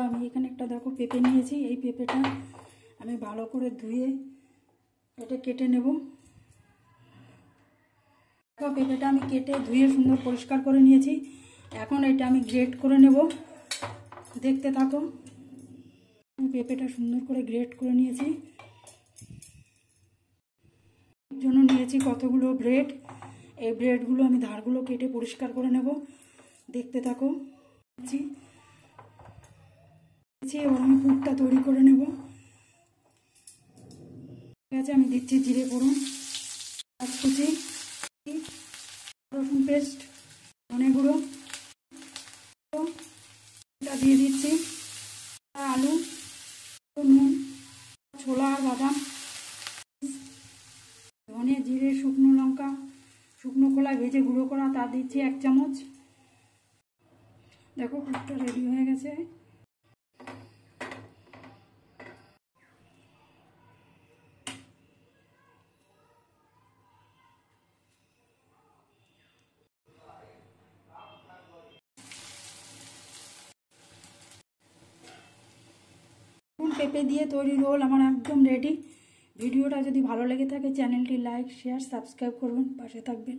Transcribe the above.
আমি এখানে একটা দেখো পেঁপে নিয়েছি। এই পেঁপেটা আমি ভালো করে ধুয়ে এটা কেটে নেব। দেখো পেঁপেটা আমি কেটে ধুয়ে সুন্দর পরিষ্কার করে নিয়েছি। এখন এটা আমি গ্রেট করে নেব। দেখতে থাকো। আমি পেঁপেটা সুন্দর করে গ্রেট করে নিয়েছি। এর জন্য নিয়েছি কতগুলো ব্রেড। এই ব্রেডগুলো আমি ধারগুলো কেটে পরিষ্কার করে নেব। দেখতে থাকো। এবার আমি পুরটা তৈরি করে নেব। ঠিক আছে, আমি দিচ্ছি জিরে ফোড়ন, পেঁয়াজ কুচি, রসুন পেস্ট, ধনে গুঁড়ো, এটা দিয়ে দিচ্ছি, আলু, নুন, ছোলা আর বাদাম, ধনে জিরে শুকনো লঙ্কা শুকনো খোলা ভেজে গুঁড়ো করা তা দিচ্ছি 1 চামচ। দেখো পুরটা রেডি হয়ে গেছে। পেঁপে দিয়ে তৈরি রোল আমার একদম রেডি। ভিডিওটা যদি ভালো লেগে থাকে চ্যানেলটি লাইক শেয়ার সাবস্ক্রাইব করবেন, পাশে থাকবেন।